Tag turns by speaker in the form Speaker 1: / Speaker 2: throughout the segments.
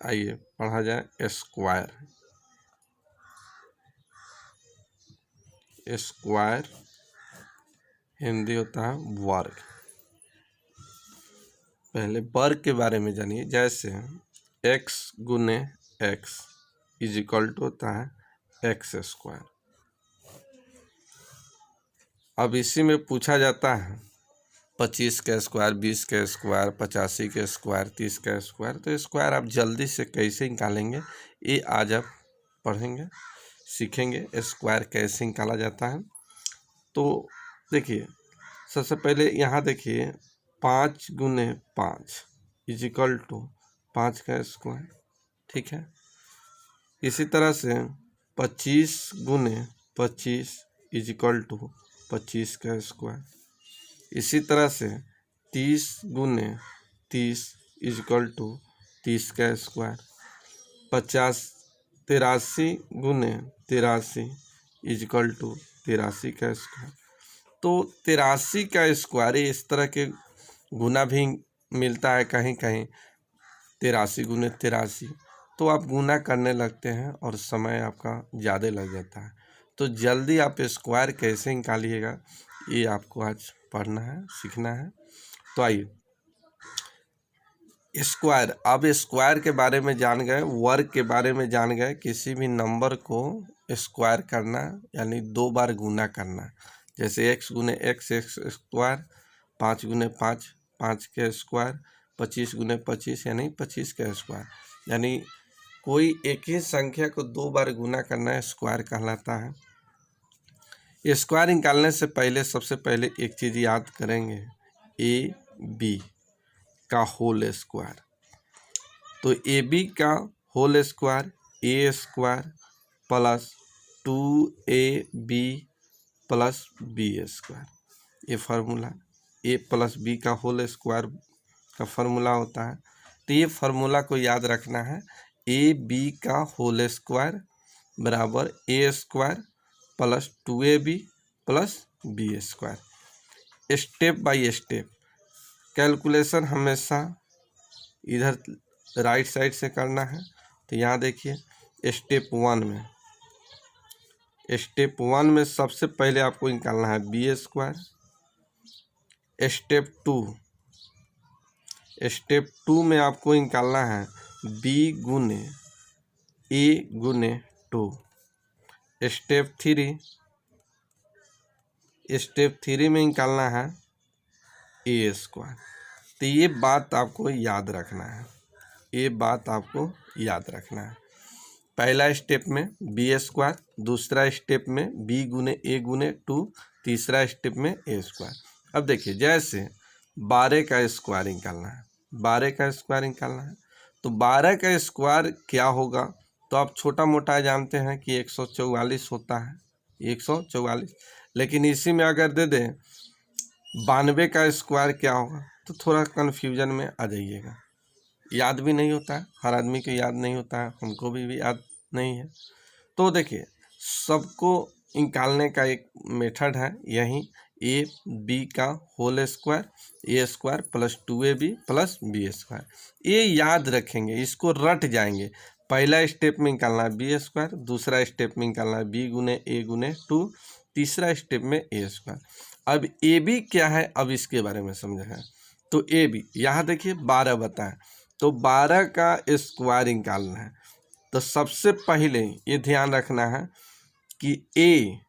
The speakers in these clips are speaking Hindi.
Speaker 1: आइए पढ़ा जाए स्क्वायर। स्क्वायर हिंदी होता है वर्ग। पहले वर्ग के बारे में जानिए। जैसे x गुने x इज इक्वल टू होता है एक्स स्क्वायर। अब इसी में पूछा जाता है 25 का स्क्वायर, 20 का स्क्वायर, 85 का स्क्वायर, 30 का स्क्वायर। तो स्क्वायर आप जल्दी से कैसे निकालेंगे ये आज आप पढ़ेंगे, सीखेंगे स्क्वायर कैसे निकाला जाता है। तो देखिए सबसे पहले यहाँ देखिए 5 गुने 5 इज इक्वल टू 5 का स्क्वायर, ठीक है। इसी तरह से 25 गुने 25 इज इक्वल टू 25 का स्क्वायर। इसी तरह से 30 गुने 30 इज इक्वल टू 30 का स्क्वायर। 83 गुने 83 इज इक्वल टू 83 का स्क्वायर। तो 83 का स्क्वायर इस तरह के गुना भी मिलता है कहीं कहीं, 83 गुने 83। तो आप गुना करने लगते हैं और समय आपका ज़्यादा लग जाता है। तो जल्दी आप स्क्वायर कैसे निकालिएगा ये आपको आज पढ़ना है, सीखना है। तो आइए स्क्वायर, अब स्क्वायर के बारे में जान गए, वर्ग के बारे में जान गए। किसी भी नंबर को स्क्वायर करना यानी 2 बार गुना करना। जैसे x गुने x एक्स स्क्वायर, 5 गुने 5 5 के स्क्वायर, 25 गुने 25 यानी 25 का स्क्वायर। यानी कोई एक ही संख्या को 2 बार गुना करना स्क्वायर कहलाता है। स्क्वायर निकालने से पहले सबसे पहले एक चीज़ याद करेंगे, ए बी का होल स्क्वायर। तो ए बी का whole square A square plus 2ab plus B square, ये फार्मूला ए प्लस बी का होल स्क्वायर का फार्मूला होता है। तो ये फार्मूला को याद रखना है, ए बी का होल स्क्वायर बराबर A square plus 2ab plus B square. Step by step calculation हमेशा इधर राइट साइड से करना है। तो यहाँ देखिए स्टेप 1 में सबसे पहले आपको निकालना है बी स्क्वायर। स्टेप 2 में आपको निकालना है बी गुने ए गुने 2। स्टेप 3 में निकालना है ए स्क्वायर। तो ये बात आपको याद रखना है, ये बात आपको याद रखना है। पहला स्टेप में बी स्क्वायर, दूसरा स्टेप में बी गुने ए गुने 2, तीसरा स्टेप में ए स्क्वायर। अब देखिए जैसे 12 का स्क्वायर निकालना है, 12 का स्क्वायर निकालना है। तो 12 का स्क्वायर क्या होगा, तो आप छोटा मोटा जानते हैं कि 144 होता है, 144। लेकिन इसी में अगर दे दें 92 का स्क्वायर क्या होगा, तो थोड़ा कन्फ्यूजन में आ जाइएगा। याद भी नहीं होता है, हर आदमी को याद नहीं होता है, हमको भी याद नहीं है। तो देखिए सबको निकालने का एक मेथड है यही, ए बी का whole square A square plus 2ab plus B square. ये याद रखेंगे, इसको रट जाएंगे। पहला स्टेप में निकालना है बी स्क्वायर, दूसरा स्टेप में निकालना है बी गुने ए गुने 2, तीसरा स्टेप में ए स्क्वायर। अब ए बी क्या है, अब इसके बारे में समझे हैं। तो ए बी यहाँ देखिए 12 बताएं, तो 12 का स्क्वायर निकालना है। तो सबसे पहले ये ध्यान रखना है कि ए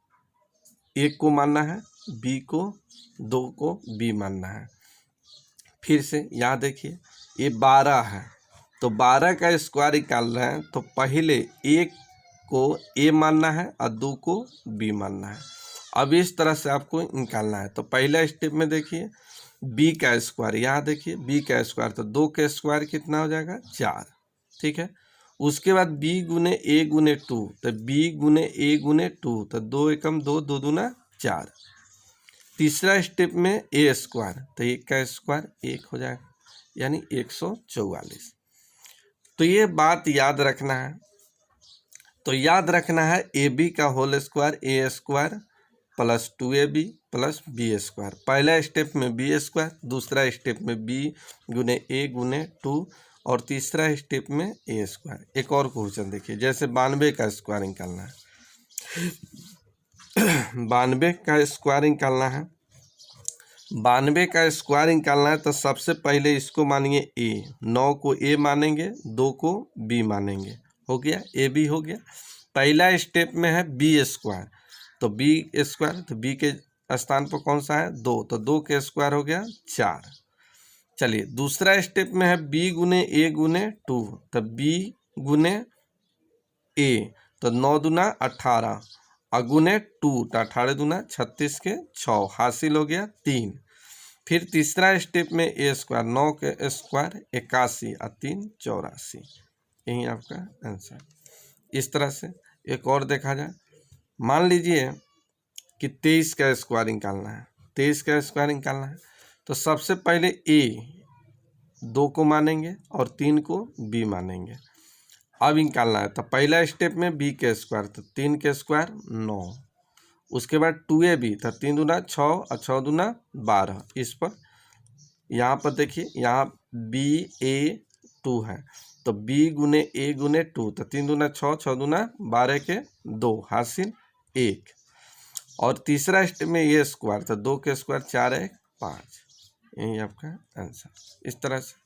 Speaker 1: 1 को मानना है, बी को 2 को बी मानना है। फिर से यहाँ देखिए ये 12 है, तो 12 का स्क्वायर निकाल रहे हैं। तो पहले 1 को ए मानना है और 2 को बी मानना है। अब इस तरह से आपको निकालना है। तो पहला स्टेप में देखिए बी का स्क्वायर, यहाँ देखिए बी का स्क्वायर, तो 2 का स्क्वायर कितना हो जाएगा 4, ठीक है। उसके बाद बी गुने ए गुने 2, तो बी गुने ए गुने 2, तो 2 एकम 2, 2 दूना 4। तीसरा स्टेप में ए स्क्वायर, तो 1 का स्क्वायर 1 हो जाएगा यानी 144। तो ये बात याद रखना है। तो याद रखना है ए बी का whole square A square plus 2ab plus B square. पहला स्टेप में बी स्क्वायर, दूसरा स्टेप में बी गुने ए गुने 2, और तीसरा स्टेप में ए स्क्वायर। एक और क्वेश्चन देखिए, जैसे 92 का स्क्वायर निकालना है 92 का स्क्वायर निकालना है 92 का स्क्वायर निकालना है तो सबसे पहले इसको मानेंगे ए, 9 को ए मानेंगे, 2 को बी मानेंगे, हो गया ए बी हो गया। पहला स्टेप में है बी स्क्वायर, तो बी स्क्वायर, तो बी के स्थान पर कौन सा है 2, तो 2 के स्क्वायर हो गया 4। चलिए दूसरा स्टेप में है बी गुने ए गुने 2, तो बी गुने ए, तो 9 दूना 18 अगुने 2, तो 18 दूना 36 के 6 हासिल हो गया 3। फिर तीसरा स्टेप में ए स्क्वायर, 9 के स्क्वायर 81 और 3 84, यही आपका आंसर। इस तरह से एक और देखा जाए, मान लीजिए कि 23 का स्क्वायर निकालना है, 23 का स्क्वायर निकालना है तो सबसे पहले ए 2 को मानेंगे और 3 को बी मानेंगे। अब निकालना है तो पहला स्टेप में बी के स्क्वायर, तो 3 के स्क्वायर 9, उसके बाद 2ab, तो 3 दूना 6 और 6 दूना 12। इस पर यहाँ पर देखिए, यहाँ बी ए 2 है, तो बी गुने ए गुने 2, तो 3 दूना 6, 6 दूना 12 के 2 हासिल 1। और तीसरा स्टेप में ए स्क्वायर, तो 2 के स्क्वायर 4 1 5, यही आपका आंसर। इस तरह से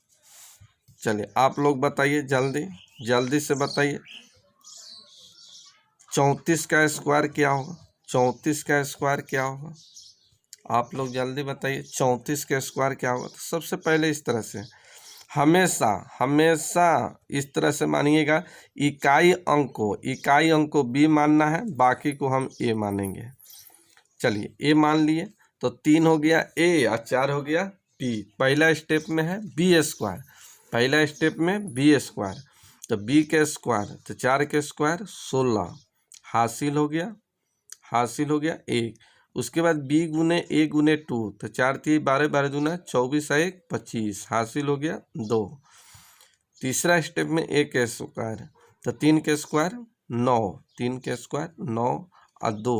Speaker 1: चलिए आप लोग बताइए, जल्दी जल्दी से बताइए 34 का स्क्वायर क्या होगा, 34 का स्क्वायर क्या होगा, आप लोग जल्दी बताइए 34 का स्क्वायर क्या होगा। तो सबसे पहले इस तरह से हमेशा हमेशा इस तरह से मानिएगा, इकाई अंक को बी मानना है, बाकी को हम ए मानेंगे। चलिए ए मान लिए, तो 3 हो गया ए और 4 हो गया बी। पहला स्टेप में है बी स्क्वायर, पहला स्टेप में बी स्क्वायर, तो बी के स्क्वायर, तो 4 के स्क्वायर 16 हासिल हो गया 1। उसके बाद बी गुने ए गुने 2, तो 4 3 12 12 दूना 24 1 25 हासिल हो गया 2। तीसरा स्टेप में ए के स्क्वायर, तो 3 के स्क्वायर 9, 3 के स्क्वायर 9 और 2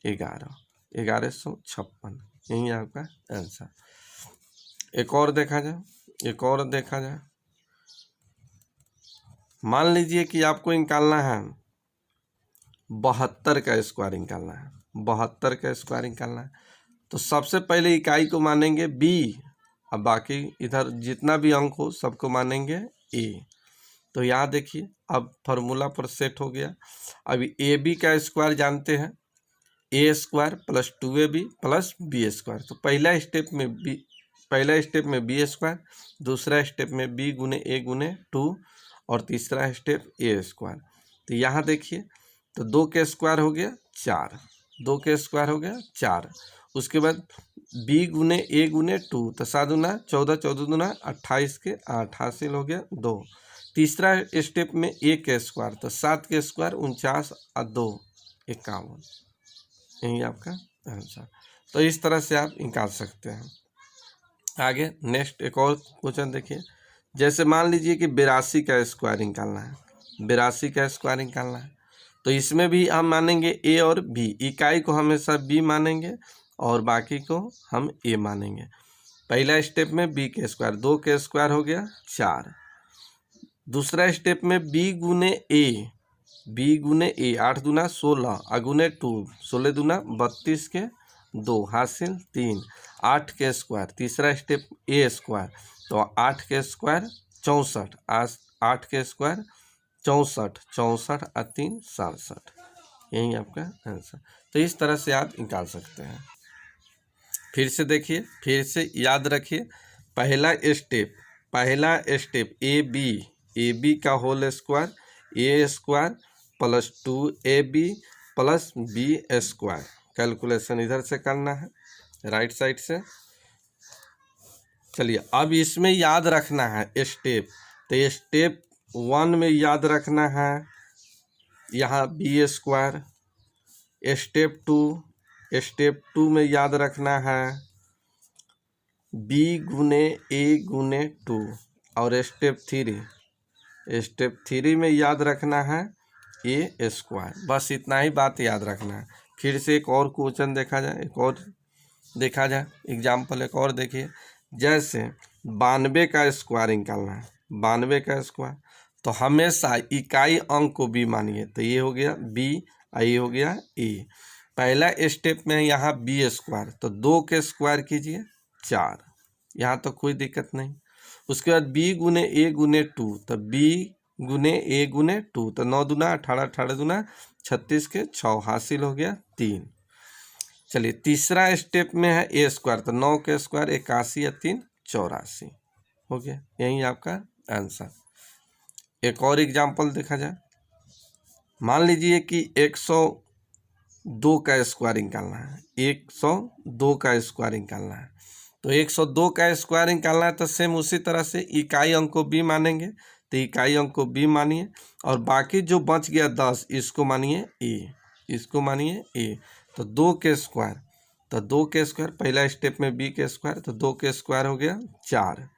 Speaker 1: 11, 1156, यही आपका आंसर। एक और देखा जाए, मान लीजिए कि आपको निकालना है 72 का स्क्वायर निकालना है, 72 का स्क्वायर निकालना है तो सबसे पहले इकाई को मानेंगे बी और बाकी इधर जितना भी अंक हो सबको मानेंगे ए। तो यहाँ देखिए अब फार्मूला पर सेट हो गया। अभी ए बी का स्क्वायर जानते हैं, A square plus 2ab plus B square, तो पहला स्टेप में बी स्क्वायर, दूसरा स्टेप में बी गुने ए गुने 2 और तीसरा स्टेप ए स्क्वायर। तो यहाँ देखिए, तो 2 के स्क्वायर हो गया 4, 2 के स्क्वायर हो गया 4। उसके बाद बी गुने ए गुने 2, तो 7 दूना 14, 14 दूना 28 के 8 हासिल हो गया 2। तीसरा स्टेप में ए के स्क्वायर, तो 7 के स्क्वायर 49 और 2 51, यही आपका आंसर। तो इस तरह से आप निकाल सकते हैं। आगे नेक्स्ट एक और क्वेश्चन देखिए, जैसे मान लीजिए कि 82 का स्क्वायर निकालना है, 82 का स्क्वायर निकालना है तो इसमें भी हम मानेंगे ए और बी, इकाई को हमेशा बी मानेंगे और बाकी को हम ए मानेंगे। पहला स्टेप में बी के स्क्वायर, 2 के स्क्वायर हो गया 4। दूसरा स्टेप में बी गुने ए, 8 दूना 16 अगुने 2, 16 दूना 32 के 2 हासिल 3, 8 के स्क्वायर। तीसरा स्टेप ए स्क्वायर, तो 8 के स्क्वायर 64, 8 के स्क्वायर 64, 64 और 3 67, यही आपका आंसर। तो इस तरह से आप निकाल सकते हैं। फिर से देखिए, फिर से याद रखिए, पहला स्टेप ए बी का whole square, A square plus 2ab plus B square. Calculation इधर से करना है राइट साइड से। चलिए अब इसमें याद रखना है स्टेप, तो स्टेप 1 में याद रखना है यहाँ बी स्क्वायर। स्टेप 2 में याद रखना है बी गुने ए गुने 2। और स्टेप 3 में याद रखना है ए स्क्वायर। बस इतना ही बात याद रखना है। फिर से एक और क्वेश्चन देखा जाए, एग्जाम्पल एक और देखिए, जैसे 92 का स्क्वायर निकालना है, 92 का स्क्वायर। तो हमेशा इकाई अंक को बी मानिए, तो ये हो गया बी, ये हो गया ए। पहला स्टेप में यहाँ बी स्क्वायर, तो 2 के स्क्वायर कीजिए 4, यहाँ तो कोई दिक्कत नहीं। उसके बाद बी गुने ए गुने 2, तो बी गुने ए गुने 2, तो 9 दूना 18, 18 दूना 36 के 6, हासिल हो गया 3। चलिए तीसरा स्टेप में है ए स्क्वायर, तो 9 के स्क्वायर 81 या 3 84 हो गया, यही आपका आंसर। एक और एग्जाम्पल देखा जाए। मान लीजिए कि 102 का स्क्वायर निकालना है, 102 का स्क्वायर निकालना है। तो 102 का स्क्वायर निकालना है, तो सेम उसी तरह से इकाई अंक को बी मानेंगे, तो इकाई अंक को बी मानिए, और बाकी जो बच गया 10, इसको मानिए ए, इसको मानिए ए। तो 2 के स्क्वायर, तो 2 के स्क्वायर पहला स्टेप में बी के स्क्वायर, तो 2 के स्क्वायर हो गया 4।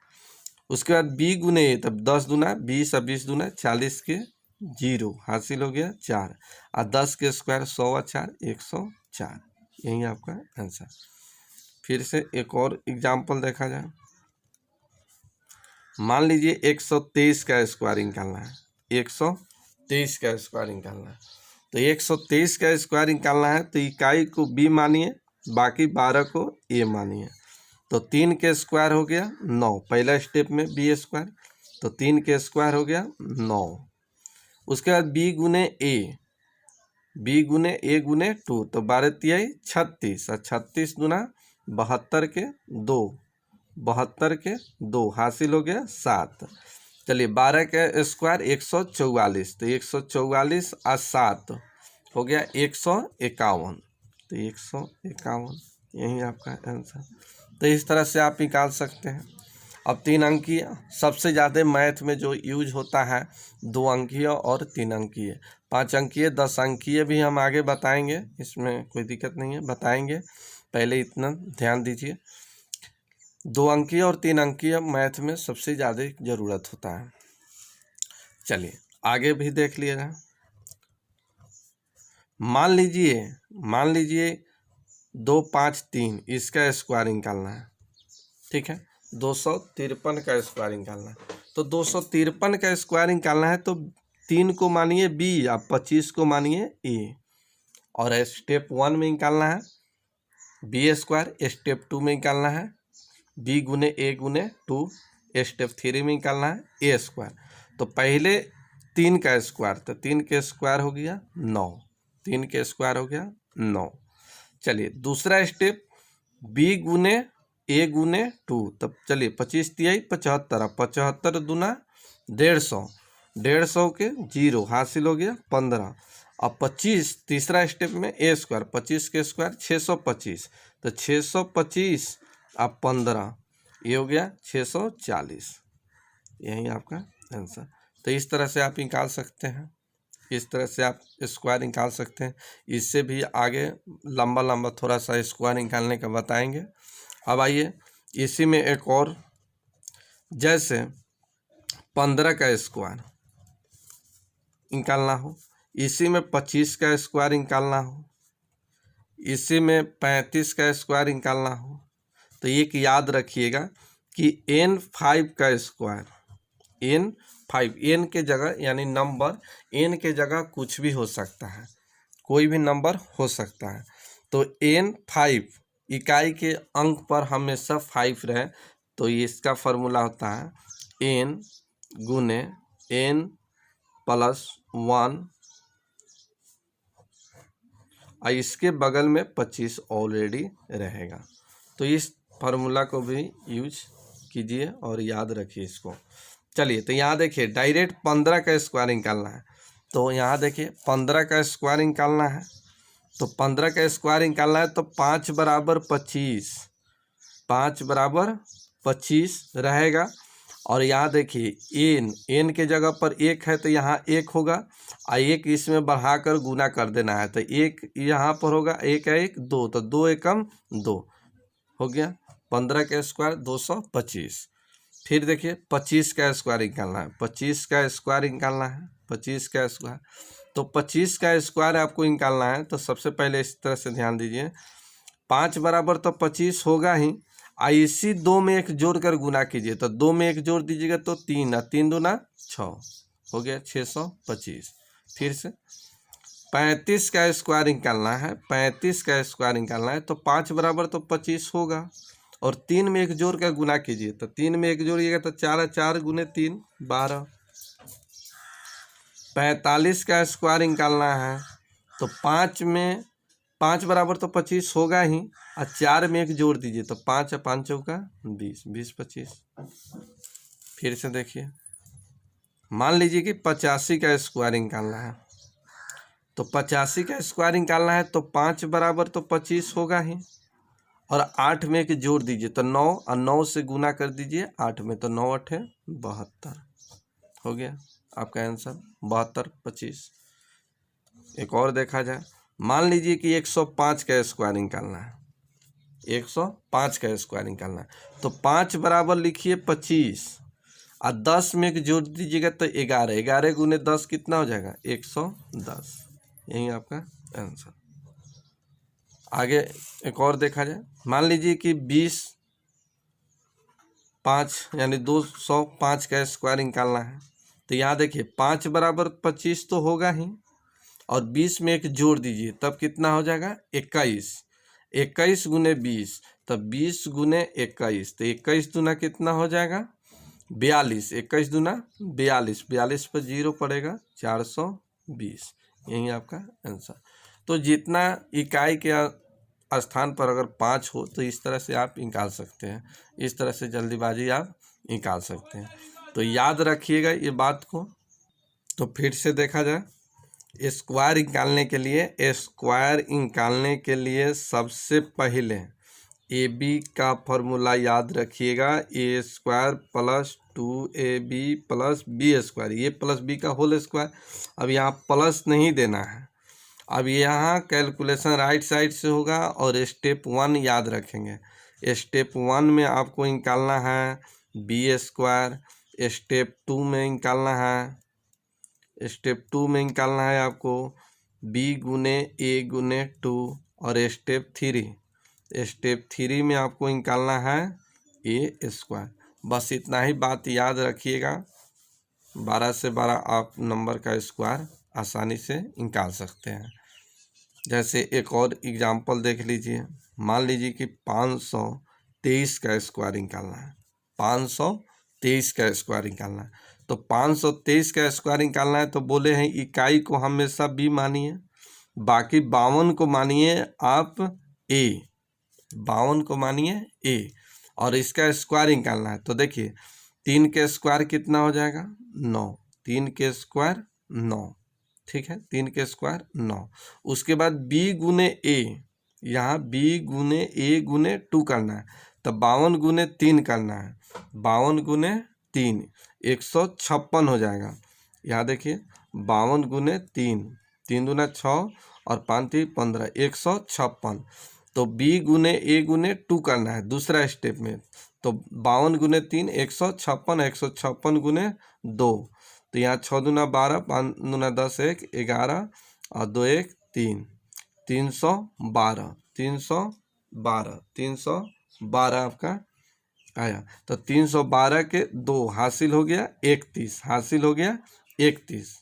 Speaker 1: उसके बाद बी गुने ए, तब 10 दूना 20 और 20 दूना 40 के 0, हासिल हो गया 4, और 10 के स्क्वायर 100 और 4 104, यही आपका आंसर। फिर से एक और एग्जाम्पल देखा जाए। मान लीजिए 123 का स्क्वायर निकालना है, 123 का स्क्वायर निकालना है। तो 123 का स्क्वायर निकालना है, तो इकाई को बी मानिए, बाकी 12 को ए मानिए। तो 3 के स्क्वायर हो गया 9, पहला स्टेप में बी स्क्वायर, तो 3 के स्क्वायर हो गया 9। उसके बाद बी गुने ए, बी गुने ए गुने 2, तो 12 तिहाई 36, और 36 दूना 72 के 2, 72 के 2, हासिल हो गया 7। चलिए 12 के स्क्वायर 144, तो 144 और 7 हो गया 151, तो 151, यही आपका आंसर। तो इस तरह से आप निकाल सकते हैं। अब 3 अंकीय सबसे ज़्यादा मैथ में जो यूज होता है, 2 अंकीय और 3 अंकीय। 5 अंकीय 10 अंकीय भी हम आगे बताएंगे, इसमें कोई दिक्कत नहीं है, बताएंगे, पहले इतना ध्यान दीजिए। 2 अंकीय और 3 अंकीय मैथ में सबसे ज़्यादा ज़रूरत होता है। चलिए आगे भी देख लिएगा। मान लीजिए 2 5 3, इसका स्क्वायर निकालना है, ठीक है। 253 का स्क्वायर निकालना है, तो 253 का स्क्वायर निकालना है, तो 3 को मानिए बी या 25 को मानिए ए। और स्टेप 1 में निकालना है बी स्क्वायर, स्टेप 2 में निकालना है बी गुने ए गुने 2, स्टेप 3 में निकालना है ए स्क्वायर। तो पहले 3 का स्क्वायर, तो 3 के स्क्वायर हो गया 9, 3 के स्क्वायर हो गया 9। चलिए दूसरा स्टेप बी गुने ए गुने 2, तब चलिए 25 तिहाई 75, 75 दूना 150, 150 के 0, हासिल हो गया 15। अब 25 तीसरा स्टेप में ए स्क्वायर, 25 के स्क्वायर 625, तो 625 अब 15, ये हो गया 640, यही आपका आंसर। तो इस तरह से आप निकाल सकते हैं, इस तरह से आप स्क्वायर निकाल सकते हैं। इससे भी आगे लंबा लंबा थोड़ा सा स्क्वायर निकालने का बताएंगे। अब आइए इसी में एक और, जैसे 15 का स्क्वायर निकालना हो, इसी में 25 का स्क्वायर निकालना हो, इसी में 35 का स्क्वायर निकालना हो, तो एक याद रखिएगा कि n5 का स्क्वायर, n5, n के जगह यानी नंबर n के जगह कुछ भी हो सकता है, कोई भी नंबर हो सकता है। तो n5 इकाई के अंक पर हमेशा 5 रहे, तो इसका फॉर्मूला होता है n गुने n प्लस 1, और इसके बगल में 25 ऑलरेडी रहेगा। तो इस फार्मूला को भी यूज कीजिए और याद रखिए इसको। चलिए तो यहाँ देखिए डायरेक्ट 15 का स्क्वायर निकालना है, तो यहाँ देखिए 15 का स्क्वायर निकालना है, तो 15 का स्क्वायर निकालना है, तो 5 बराबर 25, 5 बराबर 25 रहेगा। और यहाँ देखिए n के जगह पर 1 है, तो यहाँ 1 होगा, और 1 इसमें बढ़ाकर गुना कर देना है, तो 1 यहाँ पर होगा, 1 है 1 2, तो 2 एकम 2 हो गया। 15 का स्क्वायर 225। फिर देखिए 25 का स्क्वायर निकालना है, 25 का स्क्वायर निकालना है, 25 का स्क्वायर, तो 25 का स्क्वायर आपको निकालना है। तो सबसे पहले इस तरह से ध्यान दीजिए, 5 बराबर तो 25 होगा ही, इसी 2 में 1 जोड़ कर गुना कीजिए, तो 2 में 1 जोड़ दीजिएगा तो 3, 3 दूना 6 हो गया 625। फिर से 35 का स्क्वायर निकालना है, 35 का स्क्वायर निकालना है तो 5 बराबर तो 25 होगा, और 3 में 1 जोड़ कर गुना कीजिए, तो 3 में 1 जोड़िएगा तो 4, 4 गुने 3 12। 45 का स्क्वायर निकालना है तो 5 बराबर तो 25 होगा ही, और 4 में 1 जोड़ दीजिए तो 5 5 चौका 20, 20 25। फिर से देखिए, मान लीजिए कि 85 का स्क्वायर निकालना है, तो 85 का स्क्वायर निकालना है तो 5 बराबर तो 25 होगा ही, और 8 में 1 जोड़ दीजिए तो 9, और 9 से गुना कर दीजिए 8 में, तो 9 8 72 हो गया आपका आंसर 72 25। एक और देखा जाए, मान लीजिए कि 105 का स्क्वायर निकालना है, 105 का स्क्वायर निकालना है तो 5 बराबर लिखिए 25, और 10 में 1 जोड़ दीजिएगा तो 11, 11 गुने 10 कितना हो जाएगा 110। यही आपका आंसर। आगे एक और देखा जाए, मान लीजिए कि 5 यानी 205 का स्क्वायर निकालना है, तो यहाँ देखिए 5 बराबर 25 तो होगा ही, और 20 में 1 जोड़ दीजिए तब कितना हो जाएगा 21, 21 गुने 20 तब 20 गुने 21, तो 21 दूना कितना हो जाएगा 42, 21 दूना 42, 42 पर 0 पड़ेगा 420। यही आपका आंसर। तो जितना इकाई के स्थान पर अगर 5 हो तो इस तरह से आप निकाल सकते हैं, इस तरह से जल्दीबाजी आप निकाल सकते हैं। तो याद रखिएगा ये बात को। तो फिर से देखा जाए, स्क्वायर निकालने के लिए सबसे पहले ए बी का फॉर्मूला याद रखिएगा, A square plus 2ab plus B square, ये प्लस बी का होल स्क्वायर। अब यहाँ प्लस नहीं देना है, अब यहाँ कैलकुलेशन राइट साइड से होगा, और स्टेप 1 याद रखेंगे। स्टेप 1 में आपको निकालना है बी स्क्वायर, स्टेप 2 में निकालना है आपको बी गुने ए गुने 2, और स्टेप 3 में आपको निकालना है ए स्क्वायर। बस इतना ही बात याद रखिएगा। 12 से 12 आप नंबर का स्क्वायर आसानी से निकाल सकते हैं। जैसे एक और एग्जांपल देख लीजिए, मान लीजिए कि 523 का स्क्वायर निकालना है, 523 का स्क्वायर निकालना है। तो 523 का स्क्वायर निकालना है तो बोले हैं इकाई को हमेशा बी मानिए, बाकी 52 को मानिए आप ए, 52 को मानिए ए, और इसका स्क्वायर निकालना है। तो देखिए 3 के स्क्वायर कितना हो जाएगा 9, 3 के स्क्वायर 9, ठीक है, 3 के स्क्वायर 9। उसके बाद बी गुने ए, यहाँ बी गुने ए गुने 2 करना है, तो 52 गुने 3 करना है, 52 गुने 3 156 हो जाएगा। यहाँ देखिए 52 गुने 3, 3 दूना 6 और 5 3 15, 156। तो बी गुने ए गुने 2 करना है दूसरा स्टेप में, तो 52 गुने 3 156, 156 गुने 2, तो यहाँ 6 दूना 12, 5 दूना 10, 1 11 और 2 1 3, 312, 312 आपका आया। तो 312 के 2 हासिल हो गया 31, हासिल हो गया 31।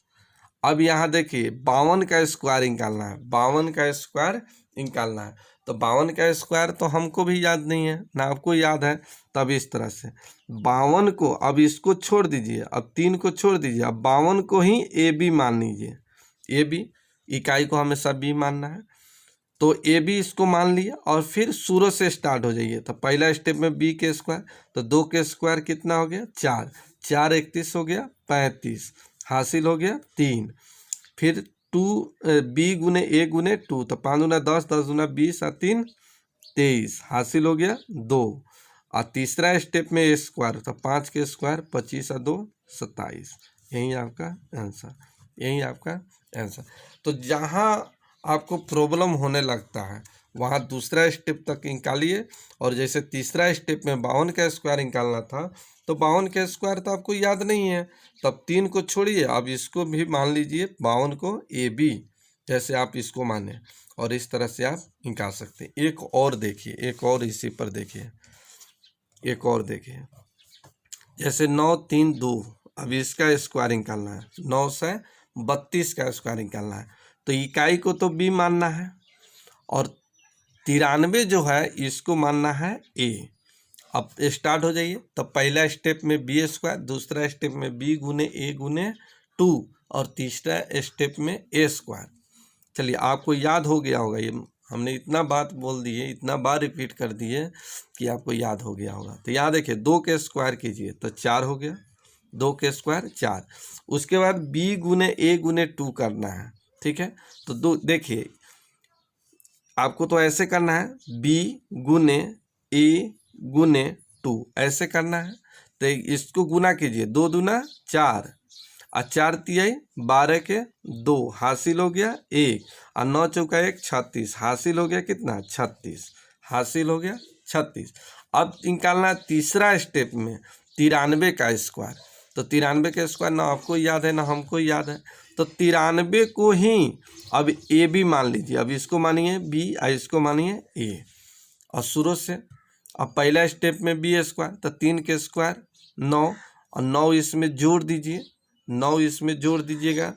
Speaker 1: अब यहाँ देखिए 52 का स्क्वायर निकालना है, 52 का स्क्वायर निकालना है। तो 52 का स्क्वायर तो हमको भी याद नहीं है ना, आपको याद है। तब इस तरह से 52 को, अब इसको छोड़ दीजिए, अब 3 को छोड़ दीजिए, अब 52 को ही ए बी मान लीजिए, ए बी, इकाई को हमेशा बी मानना है। तो ए बी इसको मान लिया, और फिर शुरू से स्टार्ट हो जाइए। तो पहला स्टेप में बी के स्क्वायर, तो 2 के स्क्वायर कितना हो गया 4, 4 31 हो गया 35, हासिल हो गया 3। फिर 2 बी गुने ए गुने 2, तो 5 दूना 10, 10 दूना 20 और 3 23, हासिल हो गया 2। और तीसरा स्टेप में ए स्क्वायर, तो 5 के स्क्वायर 25 और 2 27। यही आपका आंसर, यही आपका आंसर। तो जहाँ आपको प्रॉब्लम होने लगता है वहाँ दूसरा स्टेप तक निकालिए, और जैसे तीसरा स्टेप में 52 का स्क्वायर निकालना था, तो 52 का स्क्वायर तो आपको याद नहीं है, तब 3 को छोड़िए, अब इसको भी मान लीजिए 52 को ए बी, जैसे आप इसको माने, और इस तरह से आप निकाल सकते हैं। एक और देखिए, एक और इसी पर देखिए, एक और देखिए, जैसे 9 3 2, अभी इसका स्क्वायर निकालना है, 9 से 32 का स्क्वायर निकालना है, तो इकाई को तो b मानना है और 93 जो है इसको मानना है a। अब स्टार्ट हो जाइए। तो पहला स्टेप में बी स्क्वायर, दूसरा स्टेप में b गुने a गुने 2 और तीसरा स्टेप में a स्क्वायर। चलिए आपको याद हो गया होगा, ये हमने इतना बात बोल दी है, इतना बार रिपीट कर दिए कि आपको याद हो गया होगा। तो यहाँ देखिए 2 के स्क्वायर कीजिए तो 4 हो गया, 2 के स्क्वायर 4। उसके बाद b गुने a गुने 2 करना है, ठीक है। तो दो देखिए आपको तो ऐसे करना है, b गुने a गुने 2 ऐसे करना है। तो इसको गुना कीजिए, 2 दूना 4 और 4 तिहाई 12 के 2 हासिल हो गया 1 और 9 चौका 1 36 हासिल हो गया कितना 36 हासिल हो गया 36। अब निकालना है तीसरा स्टेप में 93 का स्क्वायर। तो 93 का स्क्वायर ना आपको याद है ना हमको याद है, तो 93 को ही अब ए बी मान लीजिए। अब इसको मानिए बी और इसको मानिए ए और शुरू से। अब पहला स्टेप में बी स्क्वायर, तो 3 के स्क्वायर 9 और 9 इसमें जोड़ दीजिए, 9 इसमें जोड़ दीजिएगा।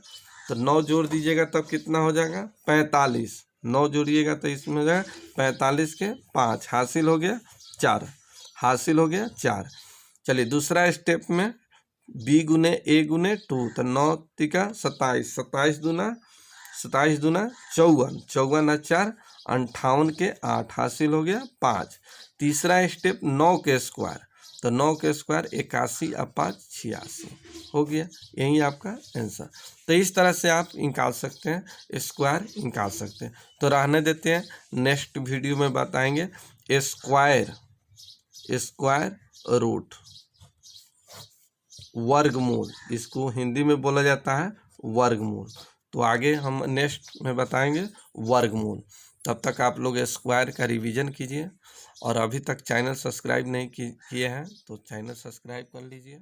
Speaker 1: तो 9 जोड़ दीजिएगा तब कितना हो जाएगा 45, 9 जोड़िएगा तो इसमें हो जाएगा 45 के 5 हासिल हो गया 4 हासिल हो गया 4। चलिए दूसरा स्टेप में b गुने a गुने 2, तो 9 तिका 27, 27 दूना 54, 54 और 4 58 के 8 हासिल हो गया 5। तीसरा स्टेप 9 के स्क्वायर, तो 9 के स्क्वायर 81 और 5 86 हो गया। यही आपका आंसर। तो इस तरह से आप निकाल सकते हैं, स्क्वायर निकाल सकते हैं। तो रहने देते हैं, नेक्स्ट वीडियो में बताएंगे स्क्वायर रूट, वर्गमूल, इसको हिंदी में बोला जाता है वर्गमूल। तो आगे हम नेक्स्ट में बताएंगे वर्गमूल। तब तक आप लोग स्क्वायर का रिवीजन कीजिए और अभी तक चैनल सब्सक्राइब नहीं किए हैं तो चैनल सब्सक्राइब कर लीजिए।